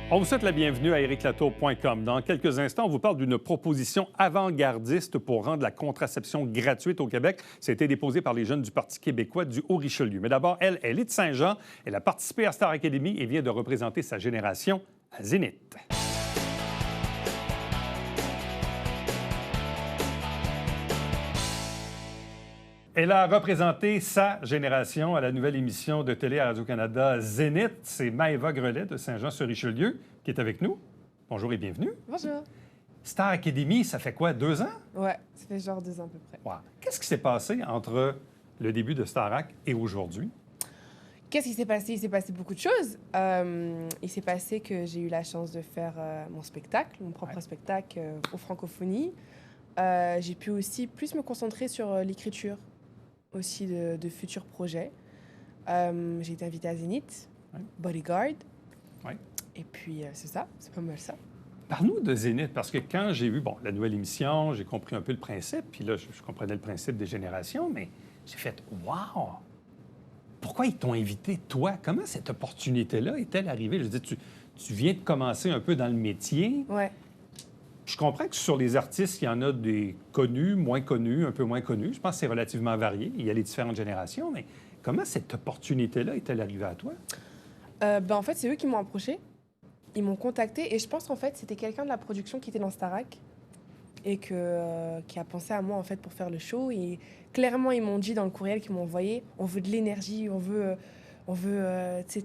On vous souhaite la bienvenue à ericlatour.com. Dans quelques instants, on vous parle d'une proposition avant-gardiste pour rendre la contraception gratuite au Québec. Ça a été déposé par les jeunes du Parti québécois du Haut-Richelieu. Mais d'abord, elle est de Saint-Jean. Elle a participé à Star Academy et vient de représenter sa génération à Zénith. Elle a représenté sa génération à la nouvelle émission de télé à Radio-Canada Zénith. C'est Maëva Grelet de Saint-Jean-sur-Richelieu qui est avec nous. Bonjour et bienvenue. Bonjour. Star Academy, ça fait quoi, 2 ans? Ouais, ça fait genre 2 ans à peu près. Wow. Qu'est-ce qui s'est passé entre le début de Starac et aujourd'hui? Qu'est-ce qui s'est passé? Il s'est passé beaucoup de choses. Il s'est passé que j'ai eu la chance de faire mon spectacle, mon propre spectacle aux Francophonies. J'ai pu aussi plus me concentrer sur l'écriture aussi de futurs projets. J'ai été invitée à Zénith, Bodyguard. Ouais. Et puis, c'est ça, c'est pas mal ça. Parle-nous de Zénith, parce que quand j'ai vu la nouvelle émission, j'ai compris un peu le principe, puis là, je comprenais le principe des générations, mais j'ai fait « Wow! Pourquoi ils t'ont invité, toi? Comment cette opportunité-là est-elle arrivée? » Je veux dire, tu viens de commencer un peu dans le métier. Ouais. Je comprends que sur les artistes, il y en a des connus, moins connus, un peu moins connus. Je pense que c'est relativement varié. Il y a les différentes générations, mais comment cette opportunité-là est-elle arrivée à toi? En fait, c'est eux qui m'ont approché. Ils m'ont contacté et je pense qu'en fait, c'était quelqu'un de la production qui était dans Starac et qui a pensé à moi en fait pour faire le show. Et clairement, ils m'ont dit dans le courriel qu'ils m'ont envoyé, on veut de l'énergie, on veut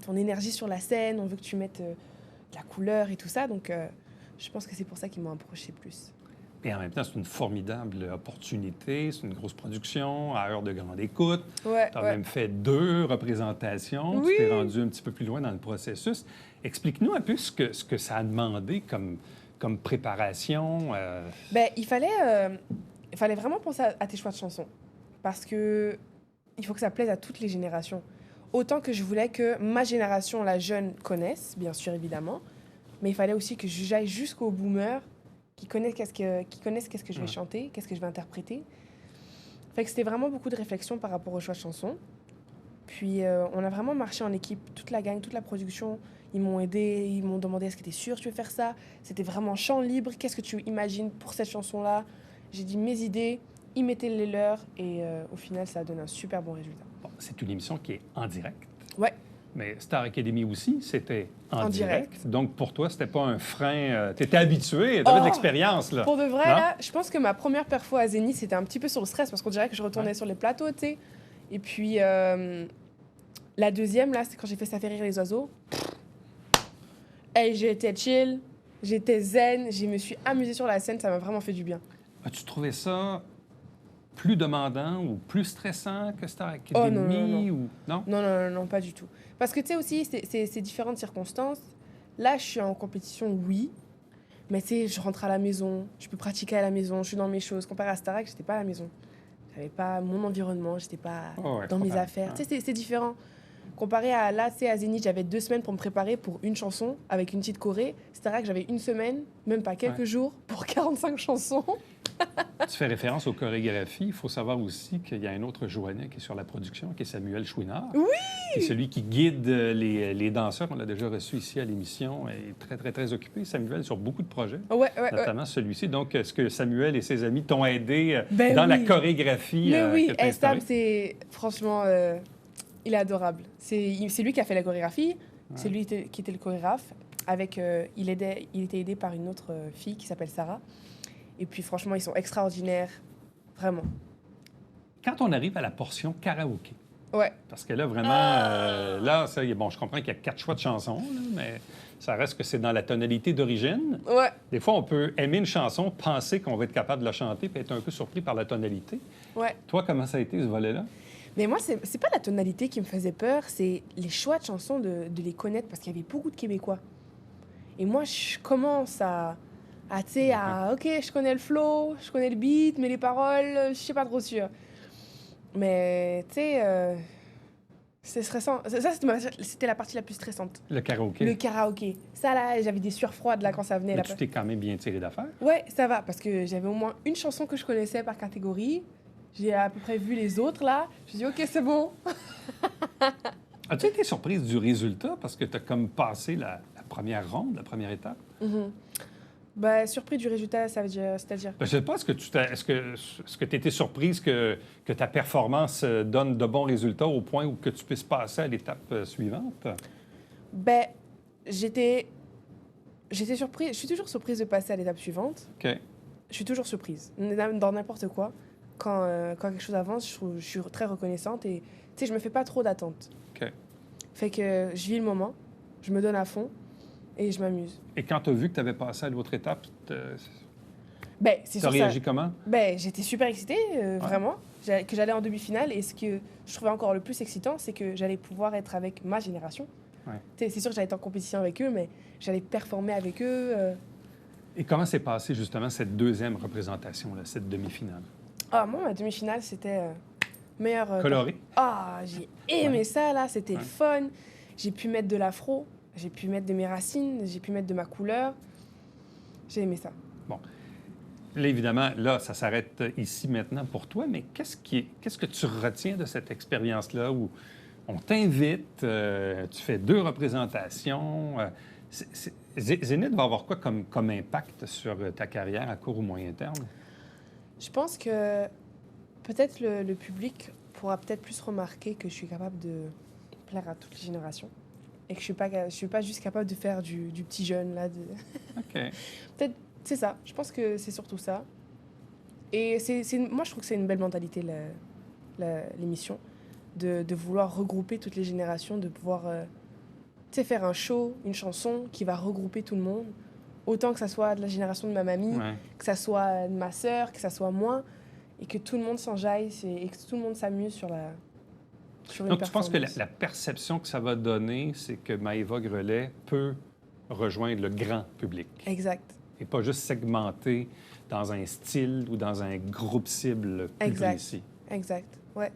ton énergie sur la scène, on veut que tu mettes de la couleur et tout ça. Donc, je pense que c'est pour ça qu'ils m'ont approché plus. Et en même temps, c'est une formidable opportunité. C'est une grosse production, à heure de grande écoute. Ouais, tu as même fait 2 représentations. Oui. Tu t'es rendu un petit peu plus loin dans le processus. Explique-nous un peu ce que ça a demandé comme préparation. Il fallait vraiment penser à tes choix de chansons. Parce que il faut que ça plaise à toutes les générations. Autant que je voulais que ma génération, la jeune, connaisse, bien sûr, évidemment. Mais il fallait aussi que j'aille jusqu'aux boomers qui connaissent qu'est-ce que je vais chanter, qu'est-ce que je vais interpréter. Fait que c'était vraiment beaucoup de réflexion par rapport aux choix de chansons. Puis on a vraiment marché en équipe, toute la gang, toute la production. Ils m'ont aidé, ils m'ont demandé est-ce que tu es sûr que tu veux faire ça? C'était vraiment chant libre, qu'est-ce que tu imagines pour cette chanson-là? J'ai dit mes idées, ils mettaient les leurs et au final ça a donné un super bon résultat. Bon, c'est une émission qui est en direct. Ouais. Mais Star Academy aussi, c'était en direct. direct. Donc, pour toi, c'était pas un frein. Tu étais habitué, tu avais de l'expérience, là. Pour de vrai, Non? là, je pense que ma première perfo à Zénith, c'était un petit peu sur le stress parce qu'on dirait que je retournais sur les plateaux, tu sais. Et puis, la deuxième, là, c'est quand j'ai fait Ça fait rire les oiseaux. Hey, j'étais chill, j'étais zen, je me suis amusée sur la scène, ça m'a vraiment fait du bien. As-tu trouvé ça plus demandant ou plus stressant que Star Academy? non. Ou... non? Non, pas du tout. Parce que, tu sais, aussi, c'est différentes circonstances. Là, je suis en compétition, oui. Mais tu sais, je rentre à la maison, je peux pratiquer à la maison, je suis dans mes choses. Comparé à Starac, j'étais pas à la maison. J'avais pas mon environnement, j'étais pas dans mes affaires. Tu sais, c'est différent. Comparé à là, tu sais, à Zénith, j'avais 2 semaines pour me préparer pour une chanson avec une petite choré. Starac, j'avais 1 semaine, même pas quelques jours, pour 45 chansons. Tu fais référence aux chorégraphies. Il faut savoir aussi qu'il y a un autre Joannais qui est sur la production, qui est Samuel Chouinard. Oui! Qui est celui qui guide les danseurs. On l'a déjà reçu ici à l'émission. Il est très, très, très occupé, Samuel, sur beaucoup de projets, notamment celui-ci. Donc, est-ce que Samuel et ses amis t'ont aidé dans la chorégraphie? Mais oui, que Sam, c'est franchement, il est adorable. C'est lui qui a fait la chorégraphie, c'est lui qui était le chorégraphe. Il était aidé par une autre fille qui s'appelle Sarah. Et puis, franchement, ils sont extraordinaires. Vraiment. Quand on arrive à la portion karaoké, ouais. Parce que là, vraiment, là, ça, je comprends qu'il y a 4 choix de chansons, là, mais ça reste que c'est dans la tonalité d'origine. Ouais. Des fois, on peut aimer une chanson, penser qu'on va être capable de la chanter, puis être un peu surpris par la tonalité. Ouais. Toi, comment ça a été, ce volet-là? Mais moi, c'est pas la tonalité qui me faisait peur, c'est les choix de chansons, de les connaître, parce qu'il y avait beaucoup de Québécois. Et moi, je commence OK, je connais le flow, je connais le beat, mais les paroles, je suis pas trop sûre. Mais, tu sais, c'est stressant. Ça, c'était la partie la plus stressante. Le karaoké? Le karaoké. Ça, là, j'avais des sueurs froides, là, quand ça venait. Mais tu t'es quand même bien tiré d'affaire? Ouais, ça va, parce que j'avais au moins une chanson que je connaissais par catégorie. J'ai à peu près vu les autres, là. Je me suis dit, OK, c'est bon. As-tu été surprise du résultat? Parce que tu as comme passé la première ronde, la première étape? Ben, surpris du résultat, ça veut dire, c'est-à-dire? Ben, je ne sais pas, est-ce que tu étais surprise que ta performance donne de bons résultats au point où que tu puisses passer à l'étape suivante? Ben, j'étais surprise. Je suis toujours surprise de passer à l'étape suivante. OK. Je suis toujours surprise. Dans n'importe quoi. Quand quelque chose avance, je suis très reconnaissante et, tu sais, je me fais pas trop d'attentes. OK. Fait que je vis le moment, je me donne à fond et je m'amuse. Et quand tu as vu que tu avais passé à l'autre étape, tu Ben, c'est as sûr réagi ça. comment? Ben, j'étais super excitée, vraiment, que j'allais en demi-finale. Et ce que je trouvais encore le plus excitant, c'est que j'allais pouvoir être avec ma génération. Ouais. Tu sais, c'est sûr que j'allais être en compétition avec eux, mais j'allais performer avec eux. Et comment s'est passée justement cette deuxième représentation, là, cette demi-finale? Ah, moi, ma demi-finale, c'était meilleure. Coloré? Ah, j'ai aimé Ouais. ça, là. C'était Ouais. fun. J'ai pu mettre de l'afro, j'ai pu mettre de mes racines, j'ai pu mettre de ma couleur. J'ai aimé ça. Là, évidemment, là, ça s'arrête ici maintenant pour toi, mais qu'est-ce que tu retiens de cette expérience-là où on t'invite, tu fais 2 représentations? Zénith va avoir quoi comme impact sur ta carrière à court ou moyen terme? Je pense que peut-être le public pourra peut-être plus remarquer que je suis capable de plaire à toutes les générations et que je suis pas juste capable de faire du petit jeune, là. OK. Peut-être, c'est ça. Je pense que c'est surtout ça. Et moi, je trouve que c'est une belle mentalité, l'émission, de vouloir regrouper toutes les générations, de pouvoir tu sais, faire un show, une chanson qui va regrouper tout le monde. Autant que ça soit de la génération de ma mamie, Ouais. que ça soit de ma sœur, que ça soit moi, et que tout le monde s'enjaille et que tout le monde s'amuse sur une Donc, tu penses que performance. la perception que ça va donner, c'est que Maëva Grelet peut rejoindre le grand public Exact. et pas juste segmenter dans un style ou dans un groupe cible plus Exact. précis? Exact. Ouais.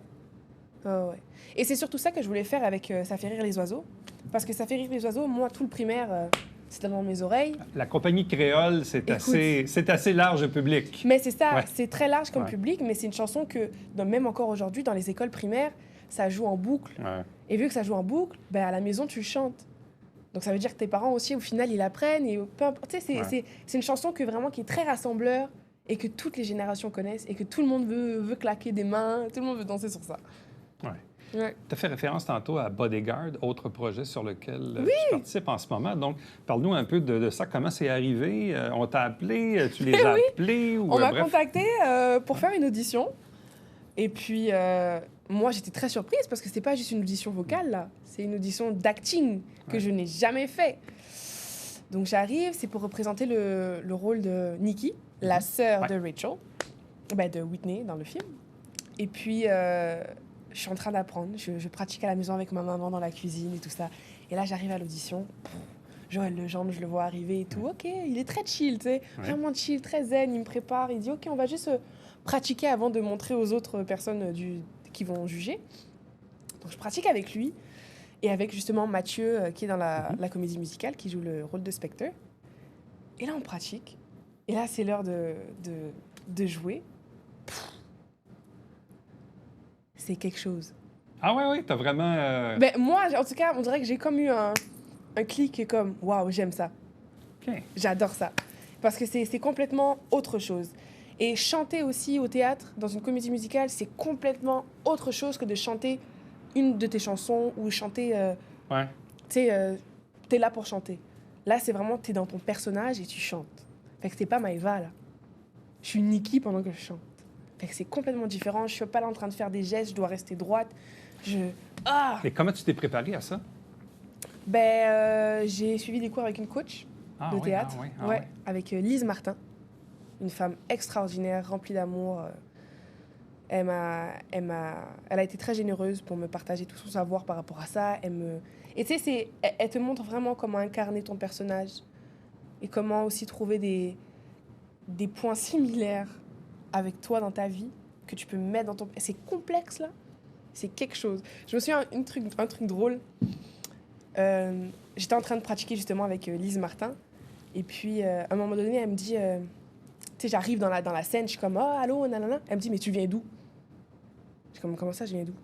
Ouais. Et c'est surtout ça que je voulais faire avec Ça fait rire les oiseaux. Parce que Ça fait rire les oiseaux, moi, tout le primaire, c'était dans mes oreilles. La compagnie créole, c'est assez large public. Mais c'est ça, Ouais. c'est très large comme Ouais. public, mais c'est une chanson que, même encore aujourd'hui, dans les écoles primaires, ça joue en boucle. Ouais. Et vu que ça joue en boucle, ben à la maison, tu le chantes. Donc ça veut dire que tes parents aussi, au final, ils l'apprennent. Et peu importe, tu sais, c'est une chanson qui est très rassembleur et que toutes les générations connaissent et que tout le monde veut claquer des mains, tout le monde veut danser sur ça. Ouais. Ouais. Tu as fait référence tantôt à Bodyguard, autre projet sur lequel tu participes en ce moment. Donc, parle-nous un peu de ça. Comment c'est arrivé? On t'a appelé? Tu les as appelés? Ou, On m'a bref? contacté pour faire une audition. Et puis, moi, j'étais très surprise parce que c'est pas juste une audition vocale, là. C'est une audition d'acting que je n'ai jamais fait. Donc, j'arrive, c'est pour représenter le rôle de Nikki, la sœur de Rachel, ben, de Whitney dans le film. Et puis, je suis en train d'apprendre. Je pratique à la maison avec ma maman dans la cuisine et tout ça. Et là, j'arrive à l'audition. Joël Legendre, je le vois arriver et tout. OK, il est très chill, tu sais. Vraiment chill, très zen. Il me prépare. Il dit, OK, on va juste pratiquer avant de montrer aux autres personnes qui vont juger. Donc, je pratique avec lui et avec justement Mathieu, qui est dans la comédie musicale, qui joue le rôle de Spectre. Et là, on pratique. Et là, c'est l'heure de jouer. C'est quelque chose. Ah oui, t'as vraiment... Ben, moi, en tout cas, on dirait que j'ai comme eu un clic comme, waouh, j'aime ça. OK. J'adore ça. Parce que c'est complètement autre chose. Et chanter aussi au théâtre, dans une comédie musicale, c'est complètement autre chose que de chanter une de tes chansons ou chanter... Ouais. Tu sais, t'es là pour chanter. Là, c'est vraiment, t'es dans ton personnage et tu chantes. Fait que c'est pas Maëva, là. Je suis Nikki pendant que je chante. Fait que c'est complètement différent. Je suis pas là en train de faire des gestes, je dois rester droite. Mais comment tu t'es préparé à ça? Ben, j'ai suivi des cours avec une coach de théâtre. Ouais. Avec Lise Martin. Une femme extraordinaire, remplie d'amour. Elle a été très généreuse pour me partager tout son savoir par rapport à ça. Et tu sais, elle te montre vraiment comment incarner ton personnage et comment aussi trouver des points similaires avec toi dans ta vie que tu peux mettre dans ton... C'est complexe, là. C'est quelque chose. Je me souviens un truc drôle. J'étais en train de pratiquer justement avec Lise Martin. Et puis, à un moment donné, elle me dit... tu sais, j'arrive dans la scène, je suis comme « Oh, allô, nanana ». Elle me dit « Mais tu viens d'où ?» Je suis comme « Comment ça, je viens d'où ?»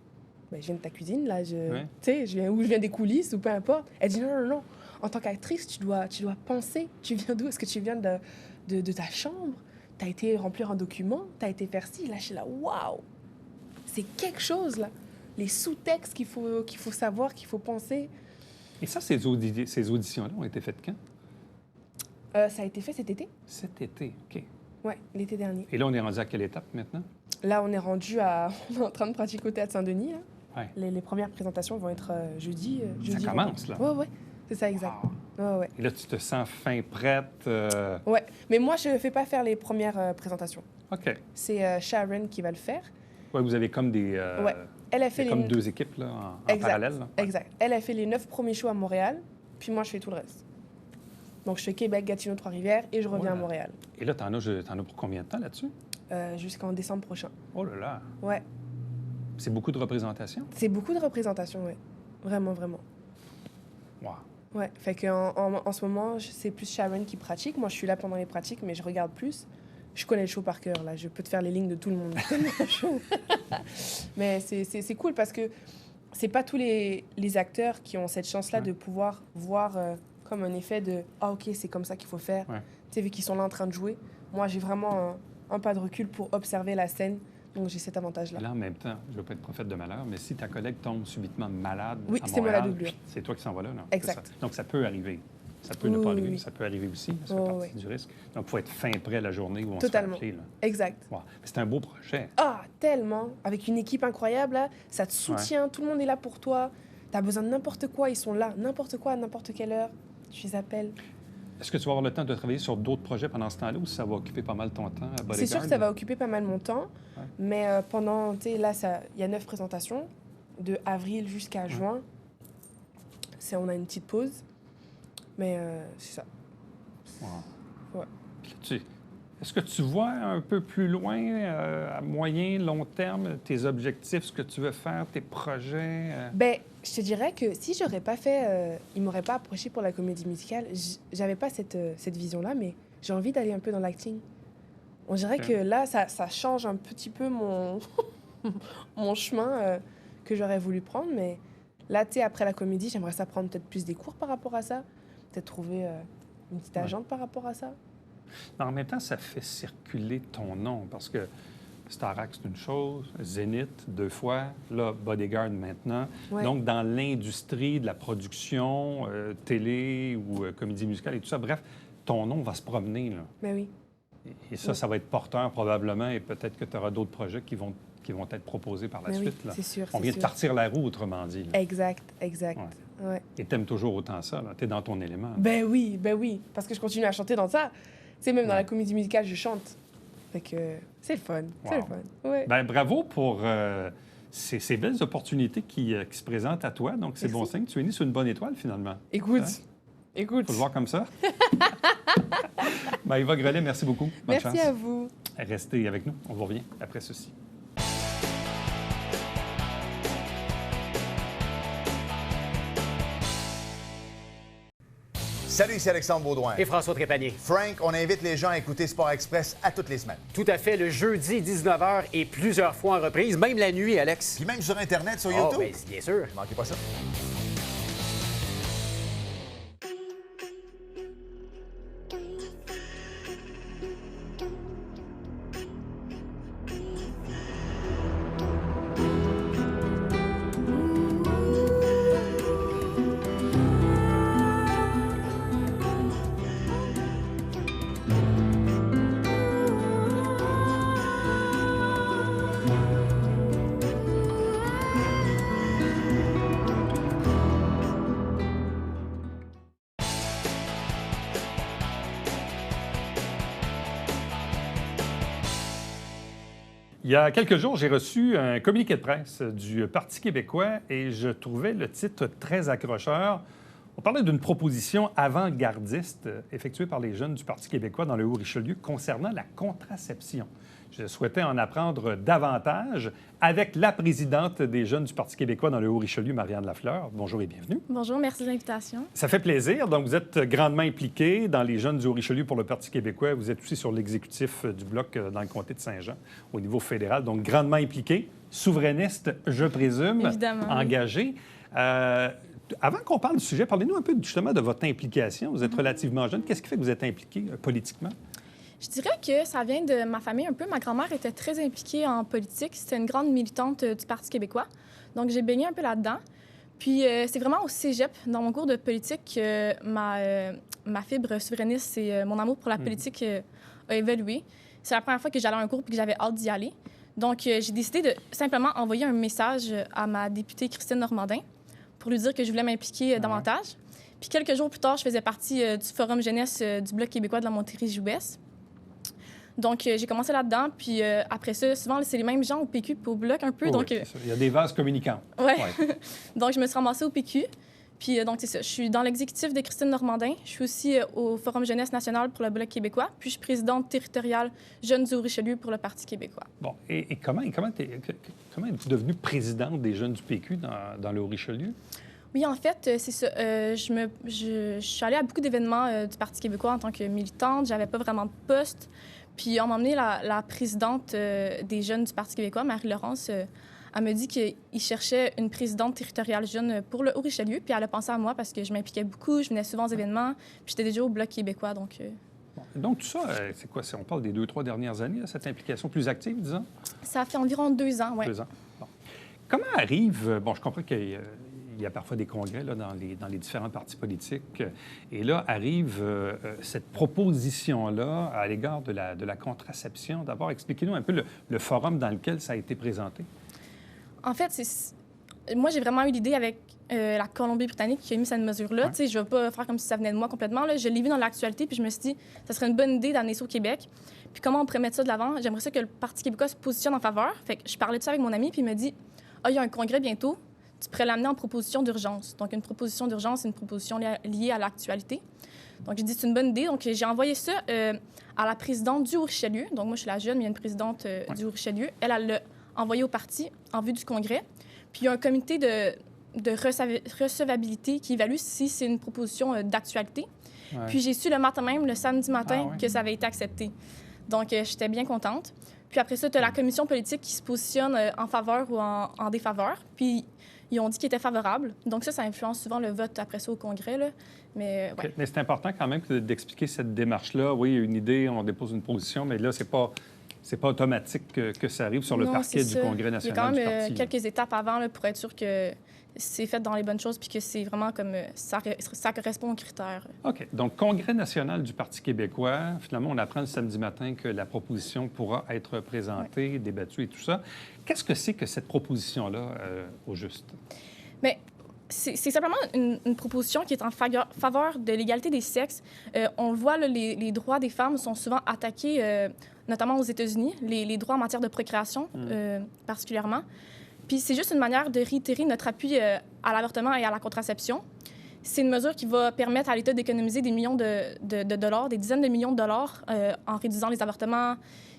ben, je viens de ta cuisine, là, Ouais. tu sais, je viens des coulisses ou peu importe. Elle dit, non, non, non. En tant qu'actrice, tu dois penser. Tu viens d'où? Est-ce que tu viens de ta chambre? Tu as été remplir un document? Tu as été faire ci? Là, je suis là, waouh! C'est quelque chose, là. Les sous-textes qu'il faut savoir, qu'il faut penser. Et ça, ces auditions-là ont été faites quand? Ça a été fait cet été? Cet été, OK. Ouais, l'été dernier. Et là, on est rendu à quelle étape maintenant? Là, on est rendu à... On est en train de pratiquer au Théâtre Saint-Denis, là. Ouais. Les premières présentations vont être jeudi. Ça commence, là? Ouais, ouais. C'est ça, exact. Wow. Ouais, ouais. Et là, tu te sens fin prête? Ouais, mais moi, je ne fais pas faire les premières présentations. OK. C'est Sharon qui va le faire. Ouais, vous avez comme des... Ouais. Elle a fait il y a comme deux équipes là, en parallèle. Là. Ouais. Exact. Elle a fait les 9 premiers shows à Montréal, puis moi, je fais tout le reste. Donc, je fais Québec, Gatineau, Trois-Rivières, et je reviens à Montréal. Et là, t'en as pour combien de temps là-dessus? Jusqu'en décembre prochain. Oh là là! Ouais. C'est beaucoup de représentation? C'est beaucoup de représentation, oui. Vraiment, vraiment. Wow. Ouais, fait qu'en ce moment, c'est plus Sharon qui pratique. Moi, je suis là pendant les pratiques, mais je regarde plus. Je connais le show par cœur, là. Je peux te faire les lignes de tout le monde. Mais c'est cool parce que c'est pas tous les acteurs qui ont cette chance-là de pouvoir voir comme un effet de « Ah, OK, c'est comme ça qu'il faut faire. Ouais. » Tu sais, vu qu'ils sont là en train de jouer. Moi, j'ai vraiment un pas de recul pour observer la scène. Donc, j'ai cet avantage-là. Là, en même temps, je ne veux pas être prophète de malheur, mais si ta collègue tombe subitement malade oui, à c'est moi la Montréal, doublure. c'est toi qui s'en vas là. Non? Exact. Donc, ça peut arriver. Ça peut ne pas arriver, ça peut arriver aussi. Ça fait partie du risque. Donc, il faut être fin prêt à la journée où on Totalement. se fait appeler. Là. Exact. Wow. C'est un beau projet. Ah, tellement. Avec une équipe incroyable, là, ça te soutient, tout le monde est là pour toi. Tu as besoin de n'importe quoi, ils sont là. N'importe quoi, à n'importe quelle heure. Tu les appelles. Est-ce que tu vas avoir le temps de travailler sur d'autres projets pendant ce temps-là ou ça va occuper pas mal ton temps à Bodyguard? C'est sûr que ça va occuper pas mal mon temps. Ouais. Mais pendant, tu sais, là, il y a 9 présentations, de avril jusqu'à juin. On a une petite pause. Mais c'est ça. Wow. Ouais. Est-ce que tu vois un peu plus loin, à moyen, long terme, tes objectifs, ce que tu veux faire, tes projets? Ben, je te dirais que si j'aurais pas fait... ils m'auraient pas approché pour la comédie musicale, j'avais pas cette vision-là, mais j'ai envie d'aller un peu dans l'acting. On dirait que là, ça change un petit peu mon, mon chemin que j'aurais voulu prendre, mais là, tu sais, après la comédie, j'aimerais ça prendre peut-être plus des cours par rapport à ça, peut-être trouver une petite agente par rapport à ça. Mais en même temps, ça fait circuler ton nom parce que Starac, c'est une chose, Zénith, 2 fois, là, Bodyguard maintenant. Ouais. Donc, dans l'industrie de la production, télé ou comédie musicale et tout ça, bref, ton nom va se promener, là. Ben oui. Et ça, ça va être porteur probablement et peut-être que tu auras d'autres projets qui vont être proposés par la Ben suite. oui, Là. c'est sûr. On vient de partir la roue, autrement dit. Là. Exact. Ouais. Et t'aimes toujours autant ça, tu es dans ton élément. Ben oui, parce que je continue à chanter dans ça. Tu sais, même dans la comédie musicale, je chante. Fait que c'est le fun, c'est le fun. Ouais. Ben, bravo pour ces belles opportunités qui se présentent à toi. Donc, c'est bon signe. Tu es né sur une bonne étoile, finalement. Écoute. Faut le voir comme ça. Ben, Eva Grelet, merci beaucoup. Bonne merci chance. à vous. Restez avec nous. On vous revient après ceci. Salut, ici Alexandre Baudouin. Et François Trépanier. Frank, on invite les gens à écouter Sport Express à toutes les semaines. Tout à fait, le jeudi 19h et plusieurs fois en reprise, même la nuit, Alex. Puis même sur Internet, sur Oh, YouTube. ben, bien sûr. Manquez pas ça. Il y a quelques jours, j'ai reçu un communiqué de presse du Parti québécois et je trouvais le titre très accrocheur. On parlait d'une proposition avant-gardiste effectuée par les jeunes du Parti québécois dans le Haut-Richelieu concernant la contraception. Je souhaitais en apprendre davantage avec la présidente des jeunes du Parti québécois dans le Haut-Richelieu, Marianne Lafleur. Bonjour et bienvenue. Bonjour, merci de l'invitation. Ça fait plaisir. Donc, vous êtes grandement impliqué dans les jeunes du Haut-Richelieu pour le Parti québécois. Vous êtes aussi sur l'exécutif du Bloc dans le comté de Saint-Jean au niveau fédéral. Donc, grandement impliqué, souverainiste, je présume, Évidemment, engagé. Avant qu'on parle du sujet, parlez-nous un peu justement de votre implication. Vous êtes relativement jeune. Qu'est-ce qui fait que vous êtes impliqué politiquement? Je dirais que ça vient de ma famille un peu. Ma grand-mère était très impliquée en politique. C'était une grande militante du Parti québécois. Donc, j'ai baigné un peu là-dedans. Puis, c'est vraiment au cégep, dans mon cours de politique, que ma fibre souverainiste et mon amour pour la politique a évolué. C'est la première fois que j'allais à un cours et que j'avais hâte d'y aller. Donc, j'ai décidé de simplement envoyer un message à ma députée Christine Normandin pour lui dire que je voulais m'impliquer davantage. Puis, quelques jours plus tard, je faisais partie du Forum jeunesse du Bloc québécois de la Montérégie-Ouest. Donc, j'ai commencé là-dedans, puis après ça, souvent, c'est les mêmes gens au PQ et au Bloc un peu. Oh, donc, oui, il y a des vases communicants. Ouais. Donc, je me suis ramassée au PQ. Puis, donc, c'est ça. Je suis dans l'exécutif de Christine Normandin. Je suis aussi au Forum jeunesse national pour le Bloc québécois. Puis, je suis présidente territoriale Jeunes du Haut-Richelieu pour le Parti québécois. Bon, et comment êtes-vous devenue présidente des jeunes du PQ dans le Haut-Richelieu? Oui, en fait, c'est ça. Je suis allée à beaucoup d'événements du Parti québécois en tant que militante. J'avais pas vraiment de poste. Puis on m'a emmené la présidente des jeunes du Parti québécois, Marie-Laurence. Elle me dit qu'il cherchait une présidente territoriale jeune pour le Haut-Richelieu. Puis elle a pensé à moi parce que je m'impliquais beaucoup, je venais souvent aux événements. Puis j'étais déjà au Bloc québécois, donc... Donc tout ça, c'est quoi? On parle des 2-3 dernières années, cette implication plus active, disons? Ça fait environ 2 ans, oui. 2 ans. Bon. Comment arrive... Bon, je comprends qu'il y a parfois des congrès là, dans les différents partis politiques. Et là, arrive cette proposition-là à l'égard de la contraception. D'abord, expliquez-nous un peu le forum dans lequel ça a été présenté. En fait, moi, j'ai vraiment eu l'idée avec la Colombie-Britannique qui a mis cette mesure-là. Ouais. Je ne vais pas faire comme si ça venait de moi complètement. Là. Je l'ai vu dans l'actualité, puis je me suis dit, ça serait une bonne idée d'amener ça au Québec. Puis comment on pourrait mettre ça de l'avant? J'aimerais ça que le Parti québécois se positionne en faveur. Fait que je parlais de ça avec mon ami, puis il m'a dit, « Ah, il y a un congrès bientôt. Tu pourrais l'amener en proposition d'urgence. » Donc, une proposition d'urgence, c'est une proposition liée à l'actualité. Donc, j'ai dit, c'est une bonne idée. Donc, j'ai envoyé ça à la présidente du Haut-Richelieu. Donc, moi, je suis la jeune, mais il y a une présidente du Haut-Richelieu. Elle l'a envoyé au parti en vue du congrès. Puis, il y a un comité de recevabilité qui évalue si c'est une proposition d'actualité. Ouais. Puis, j'ai su le matin même, le samedi matin, ouais. que ça avait été accepté. Donc, j'étais bien contente. Puis après ça, tu as la commission politique qui se positionne en faveur ou en défaveur. Puis, ils ont dit qu'ils étaient favorables. Donc ça influence souvent le vote après ça au Congrès. Là. Mais, ouais. Mais c'est important quand même d'expliquer cette démarche-là. Oui, une idée, on dépose une position, mais là, c'est pas automatique que ça arrive sur le parquet du Congrès national du Il y a quand parti. même quelques étapes avant là, pour être sûr que c'est fait dans les bonnes choses puis que c'est vraiment comme ça correspond aux critères. OK. Donc, Congrès national du Parti québécois, finalement, on apprend le samedi matin que la proposition pourra être présentée, débattue et tout ça. Qu'est-ce que c'est que cette proposition-là, au juste? Bien, c'est simplement une proposition qui est en faveur de l'égalité des sexes. On le voit, là, les droits des femmes sont souvent attaqués, notamment aux États-Unis, les droits en matière de procréation particulièrement. Puis c'est juste une manière de réitérer notre appui à l'avortement et à la contraception. C'est une mesure qui va permettre à l'État d'économiser des millions de dollars, des dizaines de millions de dollars en réduisant les avortements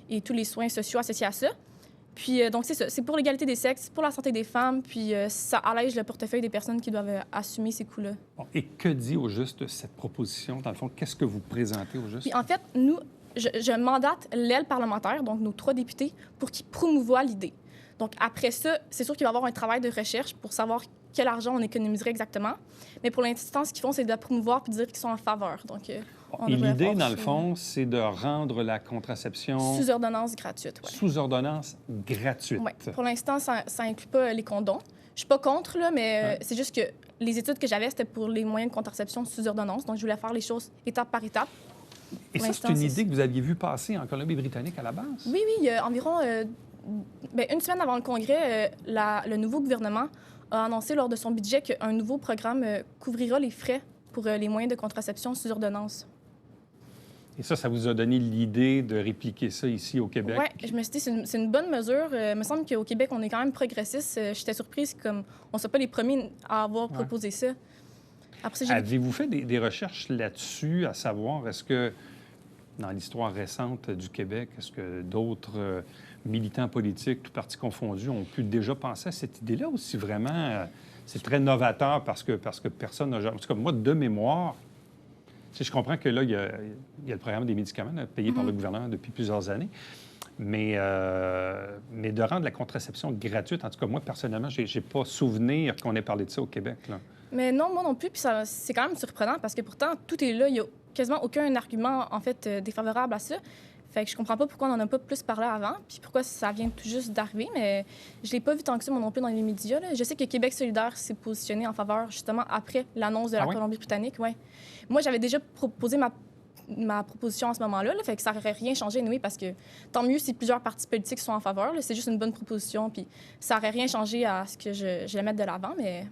et tous les soins sociaux associés à ça. Puis donc c'est ça, c'est pour l'égalité des sexes, pour la santé des femmes, puis ça allège le portefeuille des personnes qui doivent assumer ces coûts-là. Bon, et que dit au juste cette proposition? Dans le fond, qu'est-ce que vous présentez au juste? Puis en fait, nous, je mandate l'aile parlementaire, donc nos 3 députés, pour qu'ils promouvoient l'idée. Donc, après ça, c'est sûr qu'il va y avoir un travail de recherche pour savoir quel argent on économiserait exactement. Mais pour l'instant, ce qu'ils font, c'est de la promouvoir puis de dire qu'ils sont en faveur. Donc, Et l'idée, dans le fond, c'est de rendre la contraception... Sous ordonnance gratuite, oui. Sous ordonnance gratuite. Oui. Pour l'instant, ça n'inclut pas les condoms. Je suis pas contre, là, mais c'est juste que les études que j'avais, c'était pour les moyens de contraception sous ordonnance. Donc, je voulais faire les choses étape par étape. Et ça, c'est une idée que vous aviez vue passer en Colombie-Britannique à la base? Oui, il y a environ... une semaine avant le Congrès, le nouveau gouvernement a annoncé lors de son budget qu'un nouveau programme couvrira les frais pour les moyens de contraception sous ordonnance. Et ça vous a donné l'idée de répliquer ça ici au Québec? Oui, je me suis dit, c'est une bonne mesure. Il me semble qu'au Québec, on est quand même progressiste. J'étais surprise, comme on ne soit pas les premiers à avoir proposé ça. Après ça, j'ai Avez-vous fait des recherches là-dessus, à savoir, est-ce que, dans l'histoire récente du Québec, est-ce que d'autres militants politiques, tous partis confondus, ont pu déjà penser à cette idée-là, ou si vraiment c'est très novateur parce que personne n'a jamais... En tout cas, moi, de mémoire, je comprends que là, il y a le programme des médicaments là, payé par le gouvernement depuis plusieurs années, mais de rendre la contraception gratuite, en tout cas, moi, personnellement, j'ai pas souvenir qu'on ait parlé de ça au Québec, là. Mais non, moi non plus. Puis c'est quand même surprenant parce que pourtant, tout est là. Il n'y a quasiment aucun argument, en fait, défavorable à ça. Fait que je comprends pas pourquoi on n'en a pas plus parlé avant, puis pourquoi ça vient tout juste d'arriver. Mais je l'ai pas vu tant que ça, moi non plus, dans les médias, là. Je sais que Québec solidaire s'est positionné en faveur, justement, après l'annonce de la Colombie-Britannique. Ouais. Moi, j'avais déjà proposé ma proposition à ce moment-là, là, fait que ça n'aurait rien changé, oui, parce que tant mieux si plusieurs partis politiques sont en faveur. Là, c'est juste une bonne proposition, puis ça n'aurait rien changé à ce que je la mette de l'avant, mais...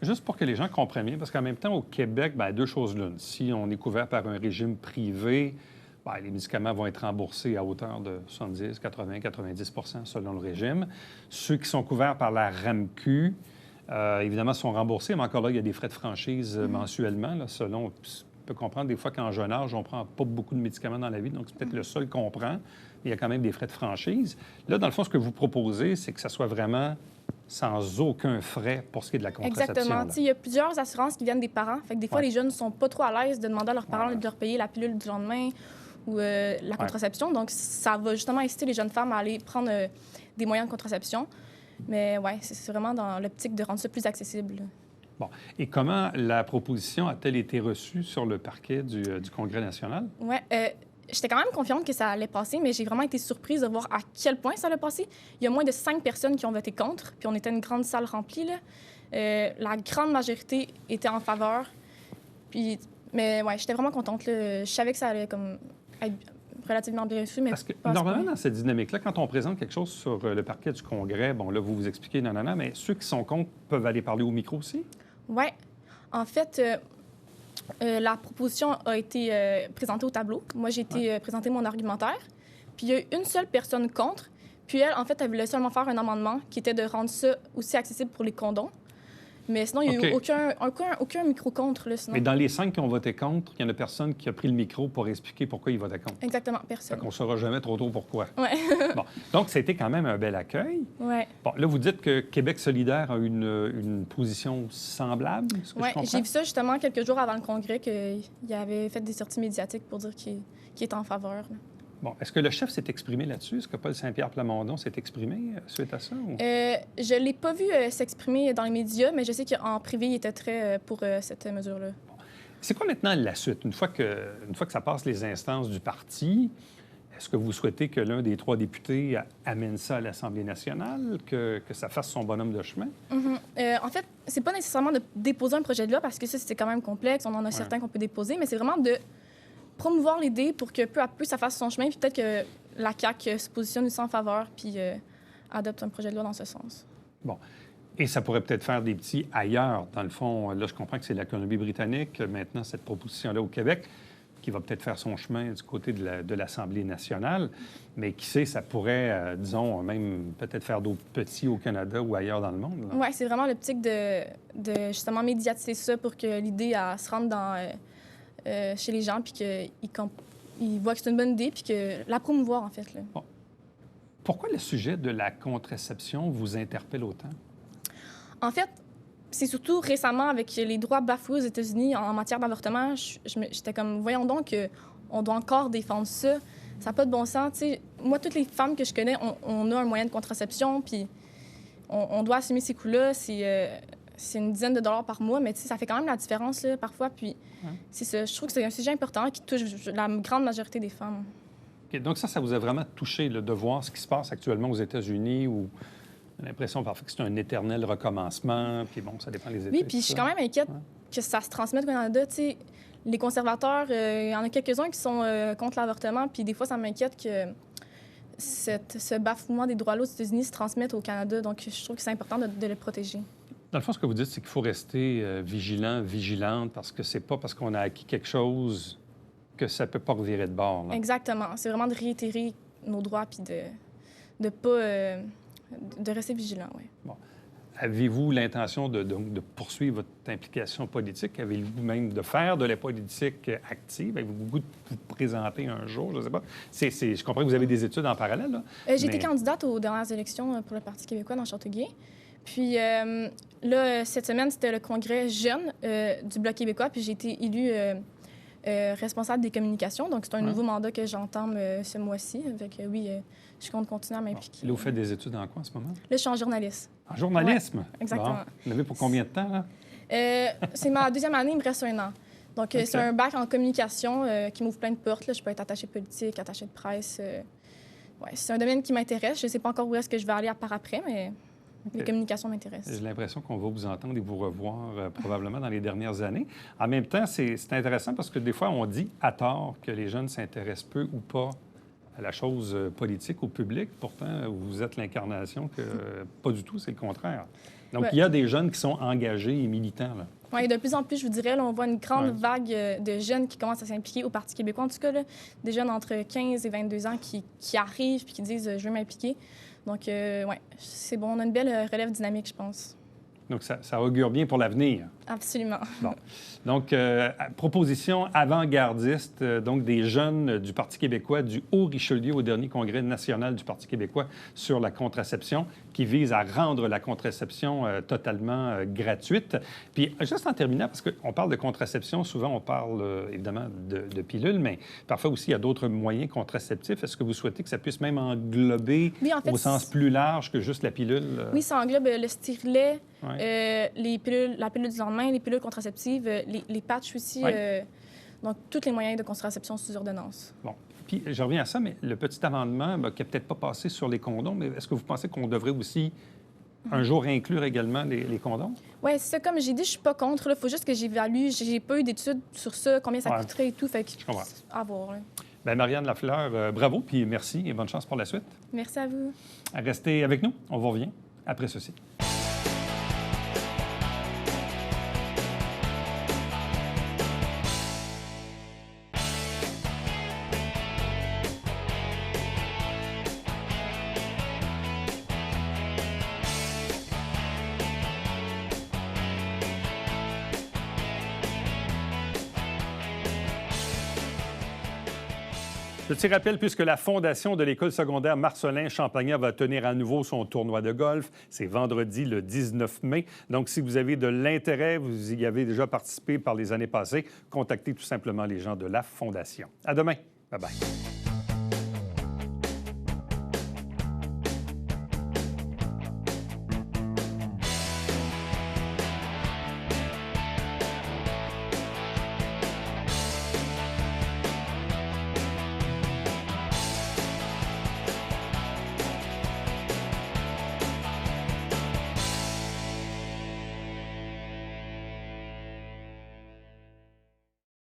Juste pour que les gens comprennent bien, parce qu'en même temps, au Québec, bien, deux choses l'une. Si on est couvert par un régime privé, bien, les médicaments vont être remboursés à hauteur de 70, 80, 90 % selon le régime. Ceux qui sont couverts par la RAMQ, évidemment, sont remboursés, mais encore là, il y a des frais de franchise mensuellement, là, selon... On peut comprendre des fois qu'en jeune âge, on ne prend pas beaucoup de médicaments dans la vie, donc c'est peut-être le seul qu'on prend. Il y a quand même des frais de franchise. Là, dans le fond, ce que vous proposez, c'est que ça soit vraiment sans aucun frais pour ce qui est de la contraception. Exactement. Il y a plusieurs assurances qui viennent des parents. Fait que des fois, les jeunes ne sont pas trop à l'aise de demander à leurs parents de leur payer la pilule du lendemain ou la contraception. Donc, ça va justement inciter les jeunes femmes à aller prendre des moyens de contraception. Mais oui, c'est vraiment dans l'optique de rendre ça plus accessible. Bon. Et comment la proposition a-t-elle été reçue sur le parquet du Congrès national? Oui. J'étais quand même confiante que ça allait passer, mais j'ai vraiment été surprise de voir à quel point ça allait passer. Il y a moins de 5 personnes qui ont voté contre, puis on était une grande salle remplie, là. La grande majorité était en faveur. Puis, mais ouais, j'étais vraiment contente, là. Je savais que ça allait comme être relativement bien reçu, mais... Parce que normalement, dans cette dynamique-là, quand on présente quelque chose sur le parquet du Congrès, bon, là, vous expliquez, non, mais ceux qui sont contre peuvent aller parler au micro aussi? Oui. En fait... la proposition a été présentée au tableau. Moi, j'ai été présenter mon argumentaire. Puis il y a eu une seule personne contre. Puis elle, en fait, elle voulait seulement faire un amendement qui était de rendre ça aussi accessible pour les condoms. Mais sinon, il n'y a eu aucun micro contre. Là, sinon. Mais dans les 5 qui ont voté contre, il y en a personne qui a pris le micro pour expliquer pourquoi il votait contre. Exactement, personne. On ne saura jamais trop tôt pourquoi. Oui. Bon. Donc, ça a été quand même un bel accueil. Oui. Bon, là, vous dites que Québec solidaire a une position semblable, ce que je comprends? J'ai vu ça justement quelques jours avant le Congrès, qu'il avait fait des sorties médiatiques pour dire qu'il était en faveur. Là. Bon, est-ce que le chef s'est exprimé là-dessus? Est-ce que Paul Saint-Pierre Plamondon s'est exprimé suite à ça? Ou... je ne l'ai pas vu s'exprimer dans les médias, mais je sais qu'en privé, il était très pour cette mesure-là. Bon. C'est quoi maintenant la suite? Une fois que ça passe les instances du parti, est-ce que vous souhaitez que l'un des 3 députés amène ça à l'Assemblée nationale, que ça fasse son bonhomme de chemin? En fait, c'est pas nécessairement de déposer un projet de loi, parce que ça, c'est quand même complexe. On en a certains qu'on peut déposer, mais c'est vraiment de promouvoir l'idée pour que peu à peu, ça fasse son chemin, puis peut-être que la CAQ se positionne aussi en faveur, puis adopte un projet de loi dans ce sens. Bon. Et ça pourrait peut-être faire des petits ailleurs. Dans le fond, là, je comprends que c'est la Colombie-Britannique. Maintenant, cette proposition-là au Québec, qui va peut-être faire son chemin du côté de l'Assemblée nationale. Mais qui sait, ça pourrait, disons, même peut-être faire d'autres petits au Canada ou ailleurs dans le monde. Oui, c'est vraiment l'optique de justement médiatiser ça pour que l'idée se rende chez les gens, puis qu'ils voient que c'est une bonne idée, puis que la promouvoir, en fait. Là. Bon. Pourquoi le sujet de la contraception vous interpelle autant? En fait, c'est surtout récemment, avec les droits bafoués aux États-Unis en matière d'avortement, j'étais comme, voyons donc qu'on doit encore défendre ça. Ça n'a pas de bon sens. T'sais, moi, toutes les femmes que je connais, on a un moyen de contraception, puis on doit assumer ces coûts-là. C'est une dizaine de dollars par mois, mais ça fait quand même la différence là, parfois. Puis c'est ça. Je trouve que c'est un sujet important qui touche la grande majorité des femmes. Okay, donc ça vous a vraiment touché là, de voir ce qui se passe actuellement aux États-Unis, où on a l'impression parfois que c'est un éternel recommencement, puis bon, ça dépend des États. Oui, puis je suis quand même inquiète que ça se transmette au Canada. T'sais, les conservateurs, il y en a quelques-uns qui sont contre l'avortement, puis des fois, ça m'inquiète que ce bafouement des droits-là aux États-Unis se transmette au Canada. Donc, je trouve que c'est important de le protéger. Dans le fond, ce que vous dites, c'est qu'il faut rester vigilante, parce que c'est pas parce qu'on a acquis quelque chose que ça peut pas revirer de bord. Là. Exactement. C'est vraiment de réitérer nos droits puis de rester vigilant, oui. Bon. Avez-vous l'intention de poursuivre votre implication politique? Avez-vous même de faire de la politique active? Avez-vous le goût de vous présenter un jour? Je ne sais pas. Je comprends que vous avez des études en parallèle. Là, J'ai été candidate aux dernières élections pour le Parti québécois dans Châteauguay. Puis là, cette semaine, c'était le congrès jeune du Bloc québécois, puis j'ai été élue responsable des communications. Donc, c'est un nouveau mandat que j'entame ce mois-ci. Avec, oui, je compte continuer à m'impliquer. Là, vous faites des études en quoi en ce moment? Là, je suis en journaliste. En journalisme? Ouais, exactement. Bon. Vous l'avez pour combien de temps, là? C'est ma deuxième année, il me reste 1 an. Donc, c'est un bac en communication qui m'ouvre plein de portes. Là. Je peux être attachée politique, attachée de presse. Ouais, c'est un domaine qui m'intéresse. Je ne sais pas encore où est-ce que je vais aller par après, mais les communications m'intéressent. J'ai l'impression qu'on va vous entendre et vous revoir probablement dans les dernières années. En même temps, c'est intéressant parce que des fois, on dit à tort que les jeunes s'intéressent peu ou pas à la chose politique, au public. Pourtant, vous êtes l'incarnation que pas du tout, c'est le contraire. Donc, il y a des jeunes qui sont engagés et militants, là. Oui, de plus en plus, je vous dirais, là, on voit une grande vague de jeunes qui commencent à s'impliquer au Parti québécois. En tout cas, là, des jeunes entre 15 et 22 ans qui arrivent et qui disent « je veux m'impliquer ». Donc, oui, c'est bon. On a une belle relève dynamique, je pense. Donc, ça augure bien pour l'avenir. Absolument. Bon. Donc, proposition avant-gardiste, donc des jeunes du Parti québécois du Haut-Richelieu au dernier congrès national du Parti québécois sur la contraception, qui vise à rendre la contraception totalement gratuite. Puis, juste en terminant, parce qu'on parle de contraception, souvent on parle évidemment de pilules, mais parfois aussi il y a d'autres moyens contraceptifs. Est-ce que vous souhaitez que ça puisse même englober au sens plus large que juste la pilule? Oui, ça englobe le stérilet, les pilules, la pilule du lendemain, les pilules contraceptives, les patchs aussi. Donc, tous les moyens de contraception sous ordonnance. Bon. Puis, je reviens à ça, mais le petit amendement qui n'a peut-être pas passé sur les condoms, mais est-ce que vous pensez qu'on devrait aussi un jour inclure également les condoms? Oui, c'est ça. Comme j'ai dit, je suis pas contre. Il faut juste que j'évalue. J'ai pas eu d'études sur ça, combien ça coûterait et tout. Fait que, je comprends. À voir. Là. Bien, Marianne Lafleur, bravo, puis merci et bonne chance pour la suite. Merci à vous. Restez avec nous. On vous revient après ceci. Petit rappel, puisque la fondation de l'école secondaire Marcelin Champagnat va tenir à nouveau son tournoi de golf. C'est vendredi le 19 mai. Donc, si vous avez de l'intérêt, vous y avez déjà participé par les années passées, contactez tout simplement les gens de la fondation. À demain. Bye-bye.